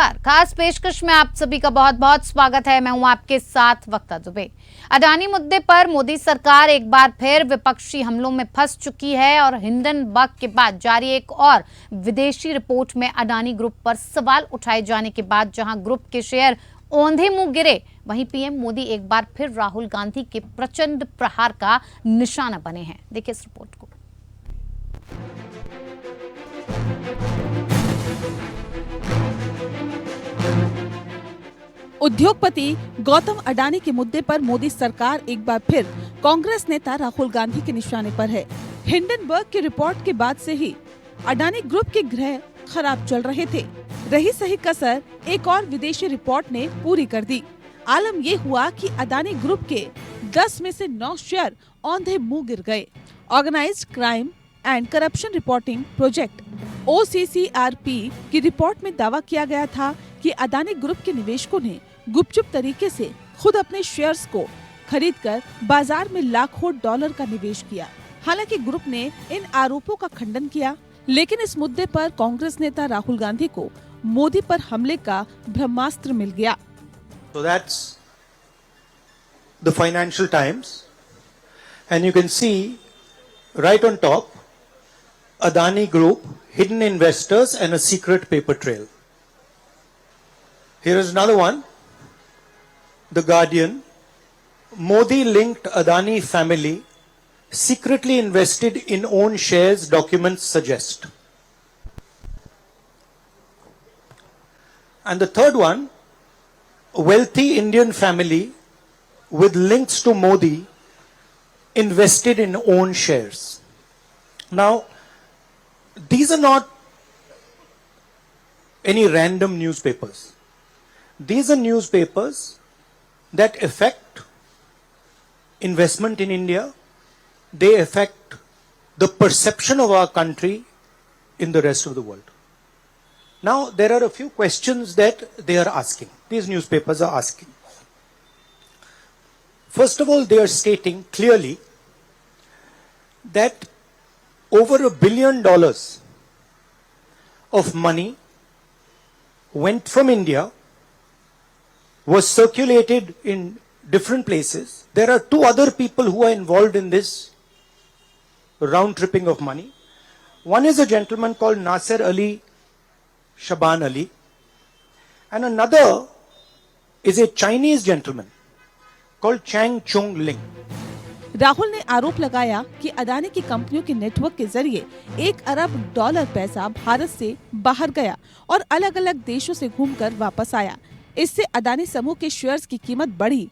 नमस्कार। खास पेशकश में आप सभी का बहुत बहुत स्वागत है। मैं हूं आपके साथ वक्ता दुबे। अडानी मुद्दे पर मोदी सरकार एक बार फिर विपक्षी हमलों में फंस चुकी है और हिंडनबर्ग के बाद जारी एक और विदेशी रिपोर्ट में अडानी ग्रुप पर सवाल उठाए जाने के बाद जहां ग्रुप के शेयर औंधे मुंह गिरे, वहीं पीएम मोदी एक बार फिर राहुल गांधी के प्रचंड प्रहार का निशाना बने हैं। देखिए इस रिपोर्ट को। उद्योगपति गौतम अडानी के मुद्दे पर मोदी सरकार एक बार फिर कांग्रेस नेता राहुल गांधी के निशाने पर है। हिंडनबर्ग की रिपोर्ट के बाद से ही अडानी ग्रुप के ग्रह खराब चल रहे थे। रही सही कसर एक और विदेशी रिपोर्ट ने पूरी कर दी। आलम ये हुआ कि अडानी ग्रुप के 10 में से 9 शेयर औंधे मुंह गिर गए। Organised crime and corruption reporting project OCCRP की रिपोर्ट में दावा किया गया था कि अडानी ग्रुप के निवेशकों ने गुपचुप तरीके से खुद अपने शेयर्स को खरीदकर बाजार में लाखों डॉलर का निवेश किया। हालांकि ग्रुप ने इन आरोपों का खंडन किया, लेकिन इस मुद्दे पर कांग्रेस नेता राहुल गांधी को मोदी पर हमले का ब्रह्मास्त्र मिल गया। So that's the Financial Times, and you can see right on top Adani Group, hidden investors and a secret paper trail. Here is another one, The Guardian. Modi linked Adani family secretly invested in own shares, documents suggest. And the third one, a wealthy Indian family with links to Modi invested in own shares. Now, these are not any random newspapers. These are newspapers that affect investment in India. They affect the perception of our country in the rest of the world. Now, there are a few questions that they are asking. These newspapers are asking. First of all, they are stating clearly that over $1 billion of money went from India, was circulated in different places. There are two other people who are involved in this round tripping of money. One is a gentleman called Nasser Ali Shaban Ali, and another is a Chinese gentleman called Chang Chung Ling. Rahul ने आरोप लगाया कि अडानी की कंपनियों के network के जरिए $1 अरब पैसा भारत से बाहर गया और अलग अलग देशों से घूमकर वापस आया। इससे अडानी समूह के शेयर्स की कीमत बढ़ी।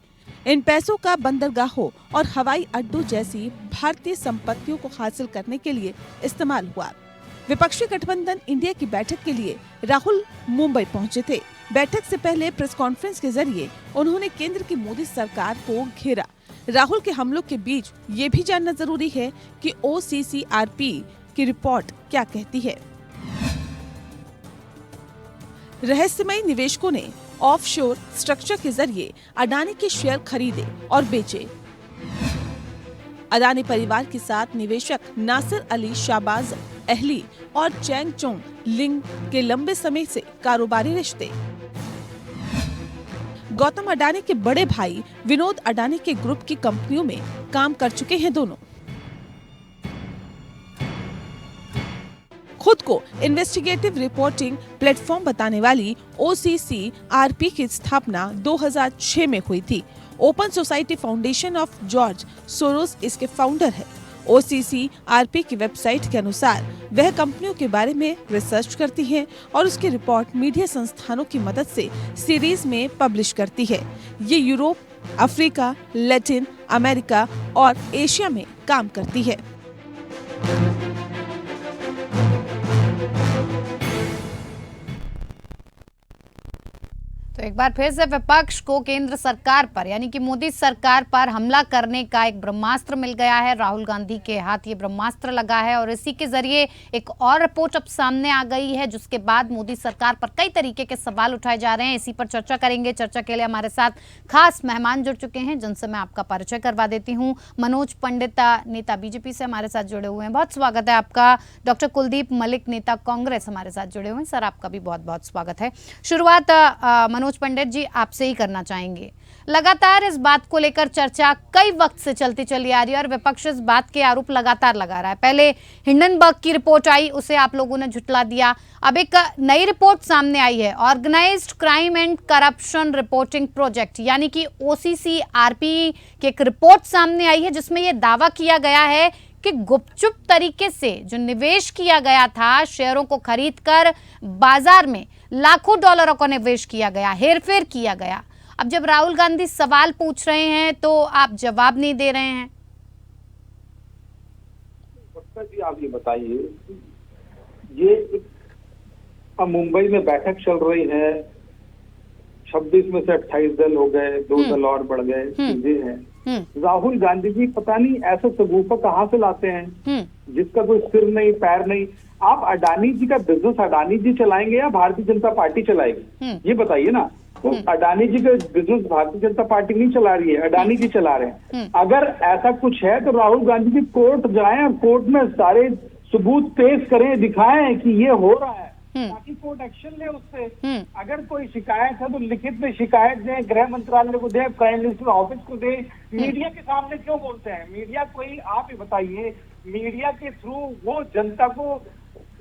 इन पैसों का बंदरगाहों और हवाई अड्डों जैसी भारतीय संपत्तियों को हासिल करने के लिए इस्तेमाल हुआ। विपक्षी गठबंधन इंडिया की बैठक के लिए राहुल मुंबई पहुंचे थे। बैठक से पहले प्रेस कॉन्फ्रेंस के जरिए उन्होंने केंद्र की मोदी सरकार को घेरा। राहुल के हमलों के बीच ये भी जानना जरूरी है कि OCCRP की रिपोर्ट क्या कहती है। रहस्यमयी निवेशकों ने ऑफशोर स्ट्रक्चर के जरिए अडानी के शेयर खरीदे और बेचे। अडानी परिवार के साथ निवेशक नासिर अली शाबाज अहली और चैंग चोंग लिंग के लंबे समय से कारोबारी रिश्ते। गौतम अडानी के बड़े भाई विनोद अडानी के ग्रुप की कंपनियों में काम कर चुके हैं दोनों। खुद को इन्वेस्टिगेटिव रिपोर्टिंग प्लेटफॉर्म बताने वाली OCCRP की स्थापना 2006 में हुई थी। Open society foundation of George Soros इसके फाउंडर है। OCCRP की वेबसाइट के अनुसार वह कंपनियों के बारे में रिसर्च करती है और उसकी रिपोर्ट मीडिया संस्थानों की मदद से सीरीज में पब्लिश करती है। ये यूरोप, अफ्रीका, लैटिन अमेरिका और एशिया में काम करती है। तो एक बार फिर से विपक्ष को केंद्र सरकार पर यानी कि मोदी सरकार पर हमला करने का एक ब्रह्मास्त्र मिल गया है। राहुल गांधी के हाथ ये ब्रह्मास्त्र लगा है और इसी के जरिए एक और रिपोर्ट अब सामने आ गई है, जिसके बाद मोदी सरकार पर कई तरीके के सवाल उठाए जा रहे हैं। इसी पर चर्चा करेंगे। चर्चा के लिए हमारे साथ खास मेहमान जुड़ चुके हैं, जिनसे मैं आपका परिचय करवा देती हूँ। मनोज पंडित, नेता बीजेपी से हमारे साथ जुड़े हुए हैं, बहुत स्वागत है आपका। डॉक्टर कुलदीप मलिक, नेता कांग्रेस, हमारे साथ जुड़े हुए हैं, सर आपका भी बहुत बहुत स्वागत है। शुरुआत मनोज पंडित जी आपसे ही करना चाहेंगे। लगातार इस बात को लेकर चर्चा कई वक्त से चलती चली आ रही है और विपक्ष इस बात के आरोप लगातार लगा रहा है। पहले हिंडनबर्ग की रिपोर्ट आई, उसे आप लोगों ने झुठला दिया। अब एक नई रिपोर्ट सामने आई है, organised crime and corruption reporting project, यानी कि OCCRP की एक रिपोर्ट सामने आई है, जिसमें यह दावा किया गया है कि गुपचुप तरीके से जो निवेश किया गया था, शेयरों को खरीदकर बाजार में लाखों डॉलरों का निवेश किया गया, हेरफेर किया गया। अब जब राहुल गांधी सवाल पूछ रहे हैं तो आप जवाब नहीं दे रहे हैं। जी आप ये बताइए, ये अब मुंबई में बैठक चल रही है, 26 में से 28 दल हो गए, 2 दल और बढ़ गए, चीजें हैं। राहुल गांधी जी पता नहीं ऐसे सगुफा कहाँ से लाते हैं जिसका कोई सिर नहीं पैर नहीं। आप अडानी जी का बिजनेस अडानी जी चलाएंगे या भारतीय जनता पार्टी चलाएगी, ये बताइए ना। तो अडानी जी का बिजनेस भारतीय जनता पार्टी नहीं चला रही है, अडानी जी चला रहे हैं। अगर ऐसा कुछ है तो राहुल गांधी जी कोर्ट जाएं और कोर्ट में सारे सबूत पेश करें, दिखाएं कि ये हो रहा है, ताकि कोर्ट एक्शन ले उससे। अगर कोई शिकायत है तो लिखित में शिकायत दें, गृह मंत्रालय को दें, प्राइम मिनिस्टर ऑफिस को दें। मीडिया के सामने क्यों बोलते हैं? मीडिया कोई, आप ही बताइए, मीडिया के थ्रू वो जनता को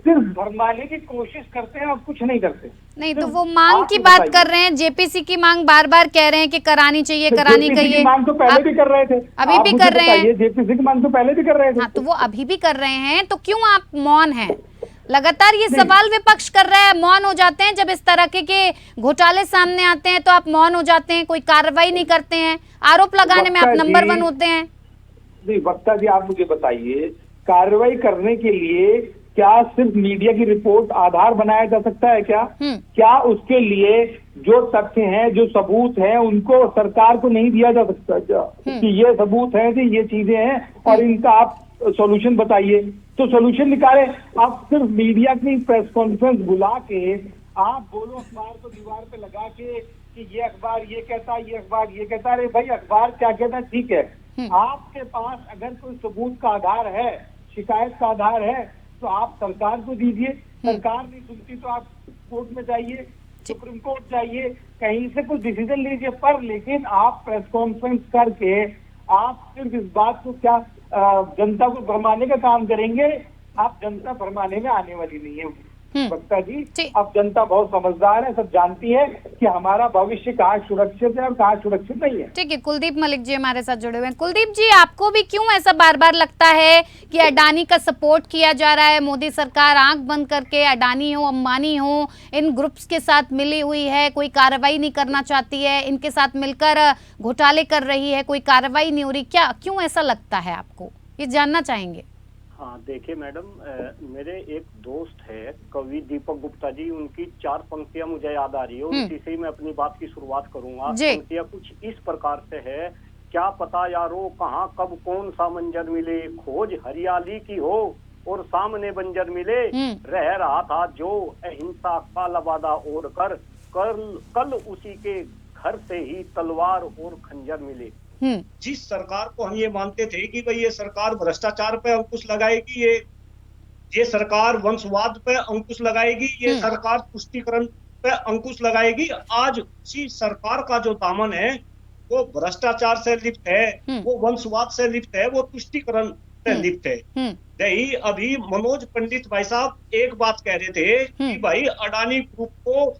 सिर्फ भरमाने की कोशिश करते हैं और कुछ नहीं करते। नहीं तो वो मांग की बात कर रहे हैं, JPC की मांग बार बार कह रहे हैं कि करानी चाहिए, करानी चाहिए। मांग तो पहले भी कर रहे थे, अभी भी कर रहे हैं। JPC की मांग तो पहले भी कर रहे थे। हाँ, तो वो अभी भी कर रहे हैं, तो क्यों आप मौन हैं? लगातार ये सवाल विपक्ष कर रहा है, मौन हो जाते हैं। जब इस तरह के घोटाले सामने आते हैं तो आप मौन हो जाते हैं, कोई कार्रवाई नहीं करते हैं, आरोप लगाने में आप नंबर 1 होते हैं। नहीं वक्ता जी, आप मुझे बताइए, कार्रवाई करने के लिए क्या सिर्फ मीडिया की रिपोर्ट आधार बनाया जा सकता है क्या? क्या उसके लिए जो तथ्य हैं, जो सबूत हैं, उनको सरकार को नहीं दिया जा सकता कि ये सबूत हैं, कि ये चीजें हैं और इनका आप सॉल्यूशन बताइए? तो सॉल्यूशन निकाले। आप सिर्फ मीडिया की प्रेस कॉन्फ्रेंस बुला के आप बोलो, अखबार को दीवार पे लगा के कि ये अखबार ये कहता है, ये अखबार ये कहता है। अरे भाई, अखबार क्या कहता है ठीक है, आपके पास अगर कोई सबूत का आधार है, शिकायत का आधार है, तो आप सरकार को दीजिए। सरकार नहीं सुनती तो आप कोर्ट में जाइए, सुप्रीम कोर्ट जाइए, कहीं से कुछ डिसीजन लीजिए। पर लेकिन आप प्रेस कॉन्फ्रेंस करके आप सिर्फ इस बात को क्या जनता को भरमाने का काम करेंगे? आप जनता भरमाने में आने वाली नहीं है वक्ता जी। अब जनता बहुत समझदार है, सब जानती है कि हमारा भविष्य कहाँ सुरक्षित है और कहाँ सुरक्षित नहीं है। ठीक है, कुलदीप मलिक जी हमारे साथ जुड़े हुए हैं। कुलदीप जी, आपको भी क्यों ऐसा बार बार लगता है कि अडानी का सपोर्ट किया जा रहा है? मोदी सरकार आंख बंद करके अडानी हो, अंबानी हो, इन ग्रुप्स के साथ मिली हुई है, कोई कार्रवाई नहीं करना चाहती है, इनके साथ मिलकर घोटाले कर रही है, कोई कार्रवाई नहीं हो रही, क्या क्यों ऐसा लगता है आपको? ये जानना चाहेंगे। हाँ देखिए मैडम, मेरे एक दोस्त है कवि दीपक गुप्ता जी, उनकी 4 पंक्तियां मुझे याद आ रही है, उसी से ही मैं अपनी बात की शुरुआत करूंगा। पंक्तियां कुछ इस प्रकार से है। क्या पता यारो कहाँ कब कौन सा मंजर मिले, खोज हरियाली की हो और सामने बंजर मिले, रह रहा था जो अहिंसा का लबादा ओढ़ कर, कल उसी के घर से ही तलवार और खंजर मिले। जिस सरकार को हम ये मानते थे कि भाई ये सरकार भ्रष्टाचार पे अंकुश लगाएगी, ये सरकार वंशवाद पे अंकुश लगाएगी, ये सरकार तुष्टीकरण पे अंकुश लगाएगी, आज उसी सरकार का जो दामन है वो भ्रष्टाचार से लिप्त है, वो वंशवाद से लिप्त है, वो तुष्टीकरण से लिप्त है। यही अभी मनोज पंडित भाई साहब एक बात कह रहे थे कि भाई अडानी ग्रुप को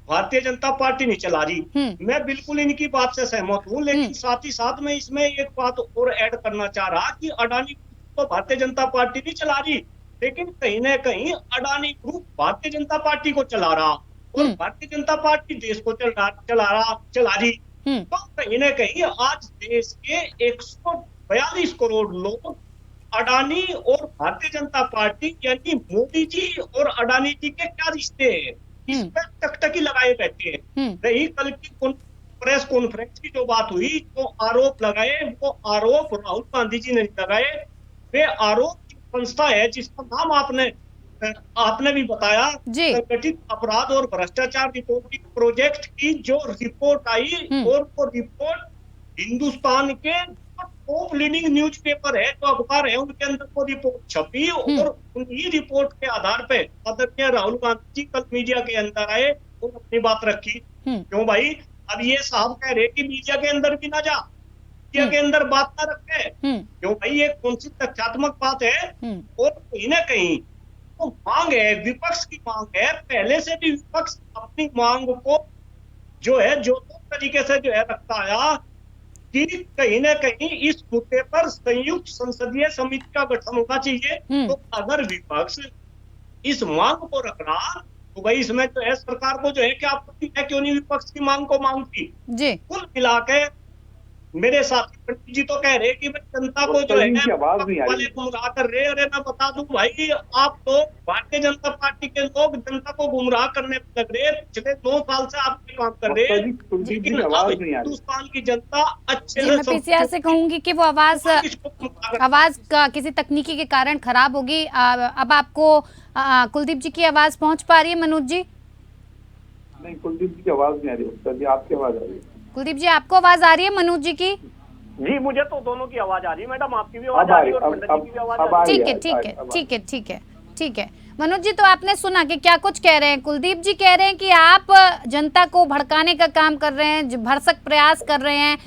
भारतीय जनता पार्टी नहीं चला रही। मैं बिल्कुल इनकी बात से सहमत हूँ, लेकिन साथ ही साथ में इसमें एक बात और ऐड करना चाह रहा कि अडानी ग्रुप तो भारतीय जनता पार्टी नहीं चला रही, लेकिन कहीं ना कहीं अडानी ग्रुप भारतीय जनता पार्टी को चला रहा और भारतीय जनता पार्टी देश को चला रही। तो कहीं ना कहीं आज देश के 142 करोड़ लोग अडानी और भारतीय जनता पार्टी यानी मोदी जी और अडानी जी के क्या रिश्ते हैं, इस पर टकटकी लगाए बैठे हैं। रही कल की प्रेस कॉन्फ्रेंस की जो बात हुई, जो आरोप लगाए, वो आरोप राहुल गांधी जी ने लगाए। वे आरोप की संस्था है जिसका नाम आपने भी बताया, संगठित अपराध और भ्रष्टाचार रिपोर्टिंग प्रोजेक्ट की जो रिपोर्ट आई, और वो रिपोर्ट हिंदुस्तान के टॉप लीडिंग न्यूज़पेपर है, जो अखबार है, उनके अंदर वो रिपोर्ट छपी, और उन्हीं रिपोर्ट के आधार पे आदरणीय राहुल गांधी जी कल मीडिया के अंदर आए और अपनी बात रखी। क्यों भाई, अब ये साहब कह रहे कि मीडिया के अंदर भी ना जा, मीडिया के अंदर बात ना रखे। क्यों भाई, ये कौन सी तथ्यात्मक बात है? और कहीं ना कहीं तो मांग है, विपक्ष की मांग है, पहले से भी विपक्ष अपनी मांग को जो है जो तरीके से जो है रखता आया कि कहीं ना कहीं इस मुद्दे पर संयुक्त संसदीय समिति का गठन होना चाहिए। तो अगर विपक्ष इस मांग को रख रहा, तो भाई इसमें जो है सरकार को जो है क्या आपत्ति है, क्यों नहीं विपक्ष की मांग को मांगती? कुल मिला के मेरे साथी पंडित जी तो कह रहे कि जनता को जो है वाले गुमराह कर रहे। अरे मैं बता दूं भाई, आप तो भारतीय जनता पार्टी के लोग जनता को गुमराह करने में लग रहे। पिछले 2 साल से आप काम कर रहे हैं, लेकिन अब हिंदुस्तान की जनता अच्छे से पीसीआर से कहूंगी कि वो आवाज का किसी तकनीकी के कारण खराब होगी। अब आपको कुलदीप जी की आवाज पहुंच पा रही है? मनोज जी नहीं, कुलदीप जी की आवाज नहीं आ रही है, आपकी आवाज आ रही है। कुलदीप जी आपको आवाज आ रही है मनोज जी की? जी मुझे तो दोनों की आवाज आ रही है मैडम, आपकी भी आवाज आ रही है और पंडित जी की भी आवाज आ रही है। ठीक है मनोज जी, तो आपने सुना कि क्या कुछ कह रहे हैं। कुलदीप जी कह रहे हैं कि आप जनता को भड़काने का काम कर रहे हैं, भरसक प्रयास कर रहे हैं।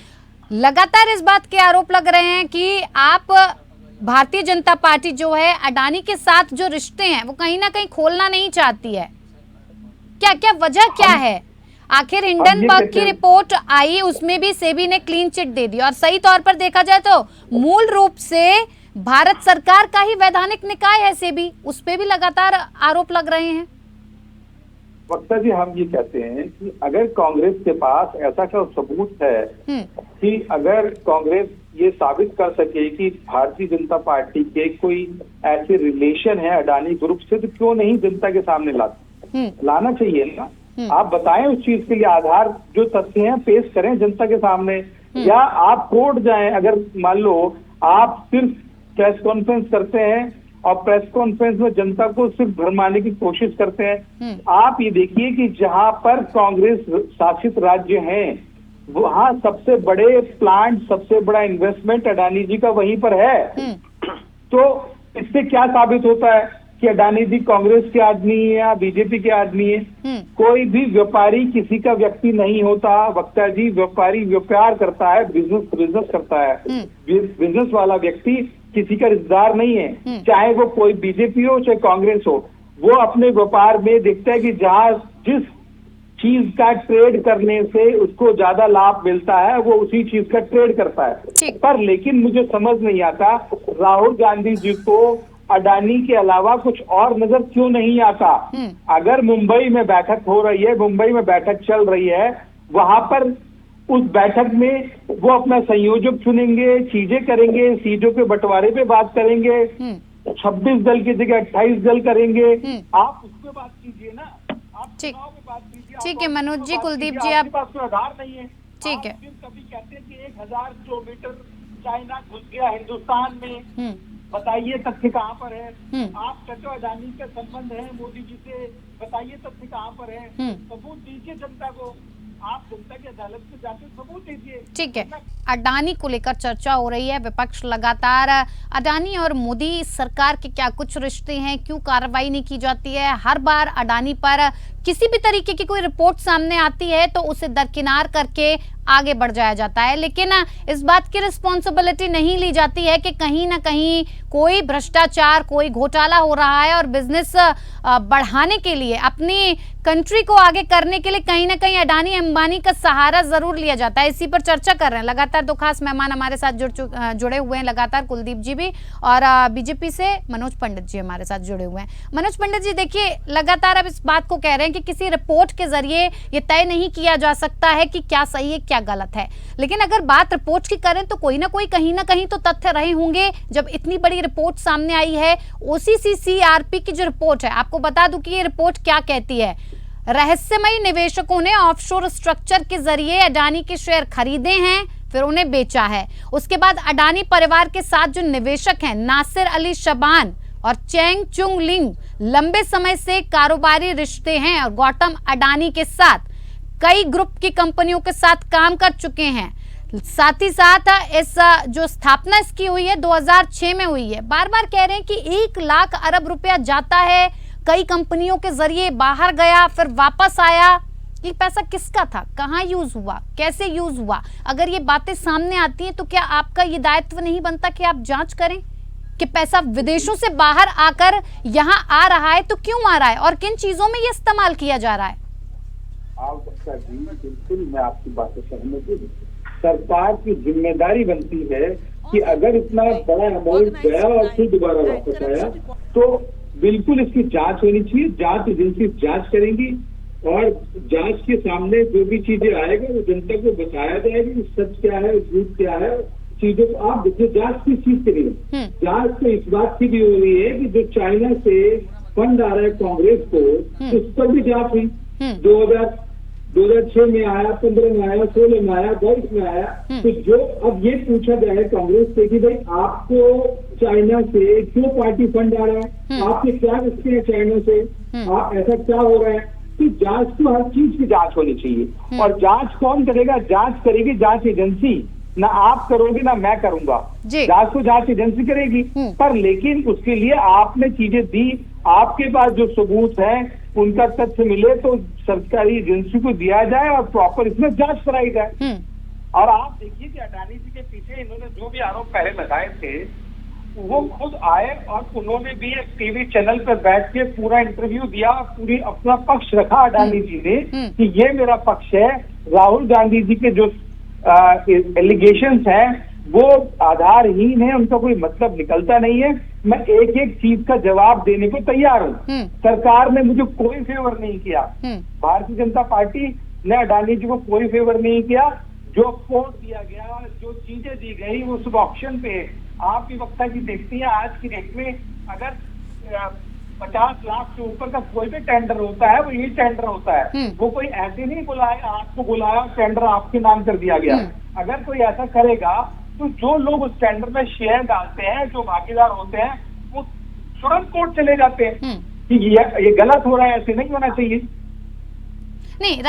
लगातार इस बात के आरोप लग रहे हैं कि आप भारतीय जनता पार्टी जो है अडानी के साथ जो रिश्ते हैं वो कहीं ना कहीं खोलना नहीं चाहती है। क्या वजह क्या है? आखिर हिंडनबर्ग की रिपोर्ट आई, उसमें भी सेबी ने क्लीन चिट दे दी, और सही तौर पर देखा जाए तो मूल रूप से भारत सरकार का ही वैधानिक निकाय है सेबी, उस पे भी लगातार आरोप लग रहे हैं। वक्ता जी, हम ये कहते हैं कि अगर कांग्रेस के पास ऐसा क्या सबूत है कि अगर कांग्रेस ये साबित कर सके कि भारतीय जनता पार्टी के कोई ऐसे रिलेशन है अडानी ग्रुप से, तो क्यों नहीं जनता के सामने लाना चाहिए ना। आप बताएं उस चीज के लिए आधार, जो तथ्य हैं पेश करें जनता के सामने, या आप कोर्ट जाएं। अगर मान लो आप सिर्फ प्रेस कॉन्फ्रेंस करते हैं और प्रेस कॉन्फ्रेंस में जनता को सिर्फ भरमाने की कोशिश करते हैं, आप ये देखिए कि जहां पर कांग्रेस शासित राज्य हैं वहां सबसे बड़े प्लांट, सबसे बड़ा इन्वेस्टमेंट अडानी जी का वहीं पर है। तो इससे क्या साबित होता है कि अडानी जी कांग्रेस के आदमी है या बीजेपी के आदमी है? कोई भी व्यापारी किसी का व्यक्ति नहीं होता वक्ता जी। व्यापारी व्यापार करता है, बिजनेस करता है। बिजनेस वाला व्यक्ति किसी का रिश्तेदार नहीं है, चाहे वो कोई बीजेपी हो चाहे कांग्रेस हो। वो अपने व्यापार में देखता है कि जहां जिस चीज का ट्रेड करने से उसको ज्यादा लाभ मिलता है वो उसी चीज का ट्रेड करता है। पर लेकिन मुझे समझ नहीं आता राहुल गांधी जी को अडानी के अलावा कुछ और नजर क्यों नहीं आता। अगर मुंबई में बैठक हो रही है, मुंबई में बैठक चल रही है, वहां पर उस बैठक में वो अपना संयोजक चुनेंगे, चीजें करेंगे, सीटों के बंटवारे पे बात करेंगे, 26 दल की जगह 28 दल करेंगे। आप उस पर बात कीजिए ना, आप चुनाव पे बात कीजिए। ठीक है मनोज जी, कुलदीप जी आपके पास कोई आधार नहीं है। ठीक है, कभी कहते हैं कि 1000 किलोमीटर चाइना घुस गया हिंदुस्तान में, बताइए तथ्य कहाँ पर है? आप कहते हो अडानी के संबंध है मोदी जी से, बताइए तथ्य कहाँ पर है? सबूत दीजिए जनता को, आप जनता की अदालत में जाके सबूत दीजिए। ठीक है, अडानी को लेकर चर्चा हो रही है, विपक्ष लगातार अडानी और मोदी सरकार के क्या कुछ रिश्ते हैं, क्यों कार्रवाई नहीं की जाती है। हर बार अडानी पर किसी भी तरीके की कोई रिपोर्ट सामने आती है तो उसे दरकिनार करके आगे बढ़ जाया जाता है, लेकिन इस बात की रिस्पॉन्सिबिलिटी नहीं ली जाती है कि कहीं ना कहीं कोई भ्रष्टाचार, कोई घोटाला हो रहा है और बिजनेस बढ़ाने के लिए, अपनी कंट्री को आगे करने के लिए कहीं ना कहीं अडानी अंबानी का सहारा जरूर लिया जाता है। इसी पर चर्चा कर रहे हैं लगातार दो खास मेहमान हमारे साथ जुड़े हुए हैं लगातार, कुलदीप जी भी और बीजेपी से मनोज पंडित जी हमारे साथ जुड़े हुए हैं। मनोज पंडित जी, देखिए लगातार अब इस बात को कह रहे हैं कि किसी रिपोर्ट के जरिए ये तय नहीं किया जा सकता है कि क्या सही है क्या गलत है, लेकिन अगर बात रिपोर्ट की करें तो कोई ना कोई कहीं ना कहीं तो तथ्य रहे होंगे। जब इतनी बड़ी रिपोर्ट सामने आई है, OCCCRP की जो रिपोर्ट है, आपको बता दूं कि ये रिपोर्ट क्या कहती है। रहस्यमयी निवेशकों ने ऑफशोर स्ट्रक्चर के जरिए अडानी के शेयर खरीदे हैं, फिर उन्हें बेचा है। उसके बाद अडानी परिवार के साथ जो निवेशक हैं नासिर अली शबान और चेंग चुंग लिंग लंबे समय से कारोबारी रिश्ते हैं और गौतम अडानी के साथ कई ग्रुप की कंपनियों के साथ काम कर चुके हैं। साथ ही साथ इस जो स्थापना इसकी हुई है 2006 में हुई है। बार बार कह रहे हैं कि 1 लाख अरब रुपया जाता है, कई कंपनियों के जरिए बाहर गया फिर वापस आया। ये पैसा किसका था, कहाँ यूज हुआ, कैसे यूज हुआ? अगर ये बातें सामने आती हैं तो क्या आपका ये दायित्व नहीं बनता कि आप जांच करें कि पैसा विदेशों से बाहर आकर यहाँ आ रहा है तो क्यों आ रहा है और किन चीजों में ये इस्तेमाल किया जा रहा है? बिल्कुल मैं आपकी बात से सहमत हूँ। सरकार की जिम्मेदारी बनती है कि अगर इतना बड़ा अमाउंट गया और फिर दोबारा वापस आया तो बिल्कुल इसकी जांच होनी चाहिए। जांच एजेंसी जांच करेंगी और जांच के सामने जो भी चीजें आएगा वो जनता को बताया जाएगा कि सच क्या है, झूठ क्या है। चीजों को आप देखिए, जांच किस चीज के लिए? जांच तो इस बात की भी हो रही है कि जो चाइना से फंड आ रहा है कांग्रेस को, उस पर भी जांच हुई। 2006 में आया, 15 में आया, 16 में आया, 22 में आया। तो जो अब ये पूछा जाए कांग्रेस से कि भाई आपको चाइना से क्यों पार्टी फंड आ रहा है, आपके क्या रिश्ते हैं चाइना से, आप ऐसा क्या हो रहा है? तो जांच तो हर चीज की जांच होनी चाहिए। और जांच कौन करेगा? जांच करेगी जांच एजेंसी। ना आप करोगे ना मैं करूंगा, जांच तो जांच एजेंसी करेगी। पर लेकिन उसके लिए आपने चीजें दी, आपके पास जो सबूत है उनका तथ्य मिले तो सरकारी एजेंसी को दिया जाए और प्रॉपर इसमें जांच कराई जाए। और आप देखिए कि अडानी जी के पीछे इन्होंने जो भी आरोप पहले लगाए थे वो खुद आए और उन्होंने भी एक टीवी चैनल पर बैठ के पूरा इंटरव्यू दिया, पूरी अपना पक्ष रखा अडानी जी ने कि ये मेरा पक्ष है। राहुल गांधी जी के जो एलिगेशंस हैं वो आधारहीन है, उनका कोई मतलब निकलता नहीं है। मैं एक एक चीज का जवाब देने को तैयार हूँ। सरकार ने मुझे कोई फेवर नहीं किया, भारतीय जनता पार्टी ने अडानी जी को कोई फेवर नहीं किया। जो कोर्ट दिया गया, जो चीजें दी गई वो सब ऑप्शन पे। आप भी वक्ता जी देखती है आज की डेट में अगर 50 लाख से ऊपर का कोई भी टेंडर होता है वो यही टेंडर होता है। वो कोई ऐसे नहीं बुलाया, आपको बुलाया टेंडर आपके नाम कर दिया गया। अगर कोई ऐसा करेगा तो जो लोग उस टेंडर में शेयर डालते हैं, जो भागीदार होते हैं, वो तुरंत कोर्ट चले जाते हैं कि ये गलत हो रहा है, ऐसे नहीं होना चाहिए। नहीं,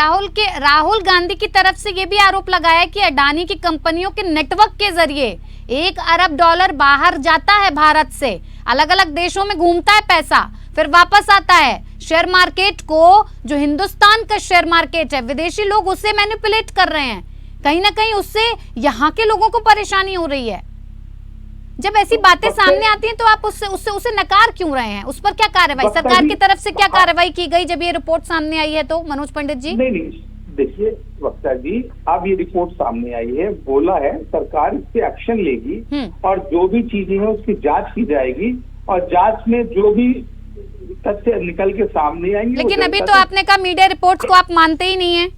राहुल गांधी की तरफ से ये भी आरोप लगाया कि अडानी की कंपनियों के नेटवर्क के जरिए 1 अरब डॉलर बाहर जाता है भारत से, अलग अलग देशों में घूमता है पैसा, फिर वापस आता है। शेयर मार्केट को, जो हिंदुस्तान का शेयर मार्केट है, विदेशी लोग उसे मैनिपुलेट कर रहे हैं। कहीं ना कहीं उससे यहाँ के लोगों को परेशानी हो रही है। जब ऐसी बातें सामने आती हैं तो आप उसे नकार क्यों रहे हैं? उस पर क्या कार्रवाई सरकार की तरफ से क्या कार्रवाई की गई जब ये रिपोर्ट सामने आई है? तो मनोज पंडित जी। नहीं, देखिए वक्ता जी, अब ये रिपोर्ट सामने आई है, बोला है सरकार इस पे एक्शन लेगी और जो भी चीजें हैं उसकी जांच की जाएगी और जांच में जो भी तथ्य निकल के सामने आएंगे। लेकिन अभी तो आपने कहा मीडिया रिपोर्ट्स को आप मानते ही नहीं है,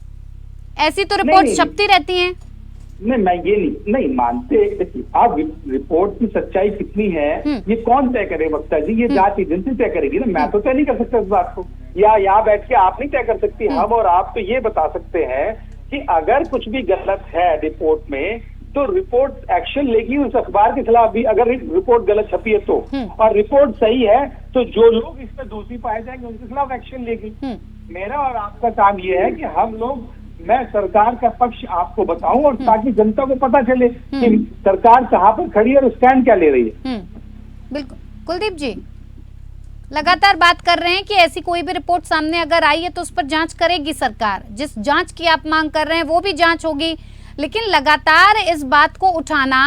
ऐसी तो रिपोर्ट छपती रहती हैं। नहीं, मैं ये नहीं मानते। आप रिपोर्ट की सच्चाई कितनी है ये कौन तय करे वक्ता जी? ये जांच एजेंसी तय करेगी ना, मैं तो तय नहीं कर सकता इस बात को, या यहाँ बैठ के आप नहीं तय कर सकती। हम और आप तो ये बता सकते हैं कि अगर कुछ भी गलत है रिपोर्ट में तो रिपोर्ट एक्शन लेगी उस अखबार के खिलाफ भी, अगर रिपोर्ट गलत छपी है तो। और रिपोर्ट सही है तो जो लोग इसमें दोषी पाए जाएंगे उनके खिलाफ एक्शन लेगी। मेरा और आपका काम ये है कि हम लोग, मैं सरकार का पक्ष आपको बताऊं और ताकि जनता को पता चले कि सरकार कहाँ पर खड़ी है और स्टैंड क्या ले रही है। बिल्कुल। कुलदीप जी लगातार बात कर रहे हैं कि ऐसी कोई भी रिपोर्ट सामने अगर आई है तो उस पर जांच करेगी सरकार। जिस जांच की आप मांग कर रहे हैं वो भी जांच होगी, लेकिन लगातार इस बात को उठाना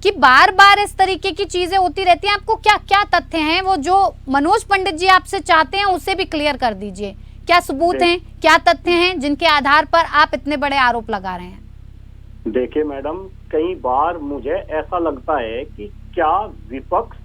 कि बार बार इस तरीके की चीजें होती रहती हैं, आपको क्या क्या तथ्य हैं वो जो मनोज पंडित जी आपसे चाहते हैं उसे भी क्लियर कर दीजिए। क्या सबूत हैं, क्या तथ्य हैं जिनके आधार पर आप इतने बड़े आरोप लगा रहे हैं? देखिए मैडम, कई बार मुझे ऐसा लगता है कि क्या विपक्ष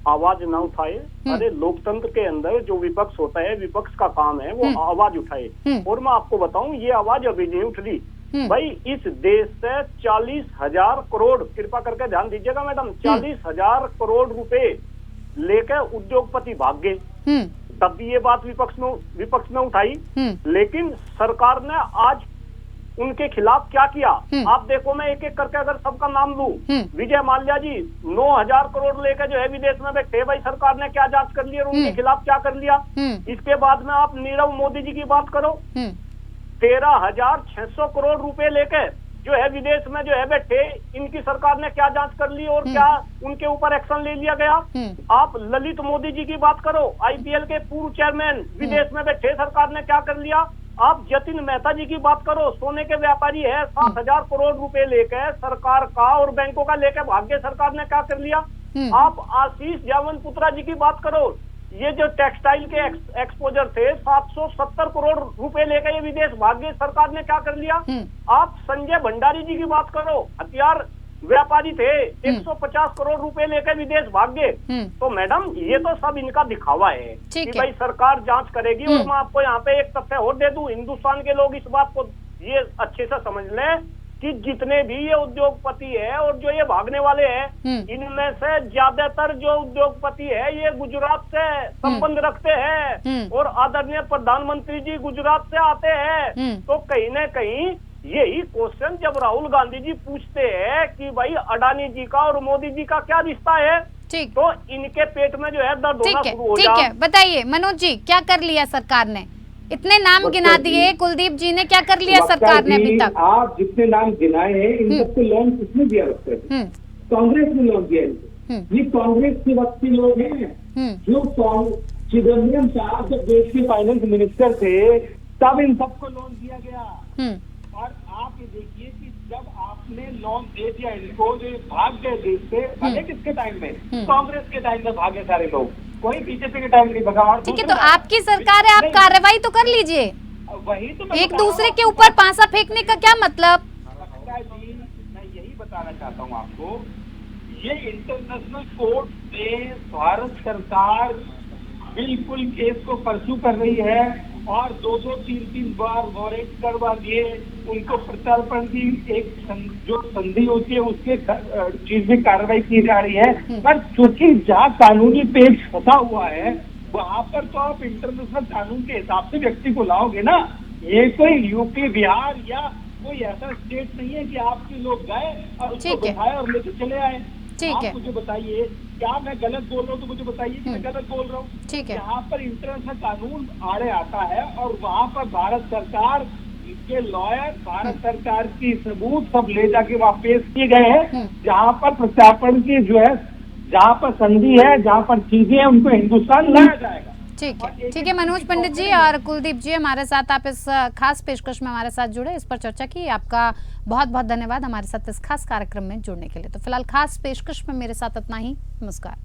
आवाज ना उठाए। अरे लोकतंत्र के अंदर जो विपक्ष होता है, विपक्ष का काम है वो आवाज उठाए। और मैं आपको बताऊं, ये आवाज अभी नहीं उठ रही भाई। इस देश से 40,000 करोड़, कृपा करके ध्यान दीजिएगा मैडम, 40,000 करोड़ रुपए लेकर उद्योगपति भाग गए। तब भी ये बात विपक्ष में उठाई, लेकिन सरकार ने आज उनके खिलाफ क्या किया आप देखो। मैं एक एक करके अगर सबका नाम लूं, विजय माल्या जी 9,000 करोड़ लेकर जो है विदेश में बैठे, भाई सरकार ने क्या जांच कर ली और उनके खिलाफ क्या कर लिया। इसके बाद में आप नीरव मोदी जी की बात करो, 13,600 करोड़ रुपए लेकर जो है विदेश में जो है बैठे, इनकी सरकार ने क्या जांच कर ली और क्या उनके ऊपर एक्शन ले लिया गया। आप ललित मोदी जी की बात करो, आईपीएल के पूर्व चेयरमैन, विदेश में बैठे, सरकार ने क्या कर लिया। आप जतिन मेहता जी की बात करो, सोने के व्यापारी है, 7,000 करोड़ रुपए लेकर सरकार का और बैंकों का लेकर भाग्य, सरकार ने क्या कर लिया। आप आशीष जावनपुत्रा जी की बात करो, ये जो टेक्सटाइल के एक्सपोजर थे 770 करोड़ रुपए लेकर ये विदेश भाग्य, सरकार ने क्या कर लिया। आप संजय भंडारी जी की बात करो, हथियार व्यापारी थे, 150 करोड़ रुपए लेकर विदेश भाग्य। तो मैडम ये तो सब इनका दिखावा है कि भाई सरकार जांच करेगी। और मैं आपको यहाँ पे एक तथ्य और दे दूं, हिंदुस्तान के लोग इस बात को ये अच्छे से समझ लें कि जितने भी ये उद्योगपति है और जो ये भागने वाले हैं, इनमें से ज्यादातर जो उद्योगपति है ये गुजरात से संबंध रखते हैं और आदरणीय प्रधानमंत्री जी गुजरात से आते हैं। तो कहीं न कहीं यही क्वेश्चन जब राहुल गांधी जी पूछते हैं कि भाई अडानी जी का और मोदी जी का क्या रिश्ता है, तो इनके पेट में जो है दर्द होना शुरू हो जाता है। ठीक है, बताइए मनोज जी, क्या कर लिया सरकार ने? इतने नाम गिना दिए कुलदीप जी ने, क्या कर लिया सरकार ने अभी तक? आप जितने नाम गिनाए हैं इन सबको लोन किसने दिया? कांग्रेस ने लोन दिया इनको। ये कांग्रेस के वक्त के लोग हैं जो चिदम्बरम साहब जब देश के फाइनेंस मिनिस्टर थे तब इन सबको लोन दिया गया। और आप ये देखिए कि जब आपने लोन दे दिया इनको, जो भाग गए देश से, भागे किसके टाइम में? कांग्रेस के टाइम में भागे सारे लोग, कोई बीजेपी के टाइम नहीं भगा। और ठीक है, तो आपकी सरकार है, आप कार्रवाई तो कर लीजिए। वही तो एक दूसरे के ऊपर पासा फेंकने का क्या मतलब? जी मैं यही बताना चाहता हूँ आपको, ये इंटरनेशनल कोर्ट में भारत सरकार बिल्कुल केस को परसू कर रही है और 2-2, 3-3 बार वारंट करवा दिए उनको। प्रत्यार्पण की एक जो संधि होती है उसके चीज में कार्रवाई की जा रही है। पर चूंकि जहाँ कानूनी पेच फंसा हुआ है वहां पर तो आप इंटरनेशनल कानून के हिसाब से व्यक्ति को लाओगे ना। ये कोई यूपी बिहार या कोई ऐसा स्टेट नहीं है कि आपके लोग गए और उसको बिठाए और लेके चले आए। आप मुझे बताइए, क्या मैं गलत बोल रहा हूँ? तो मुझे बताइए कि मैं गलत बोल रहा हूँ। यहाँ पर इंटरनेशनल कानून आड़े आता है और वहाँ पर भारत सरकार के लॉयर, भारत सरकार की सबूत सब ले जाके वहाँ पेश किए गए हैं। जहाँ पर प्रत्यार्पण की जो है, जहाँ पर संधि है, जहाँ पर चीजें हैं, उनको हिंदुस्तान लाया जाएगा। ठीक है मनोज पंडित जी और कुलदीप जी हमारे साथ, आप इस खास पेशकश में हमारे साथ जुड़े, इस पर चर्चा की, आपका बहुत बहुत धन्यवाद हमारे साथ इस खास कार्यक्रम में जुड़ने के लिए। तो फिलहाल खास पेशकश में मेरे साथ इतना ही, नमस्कार।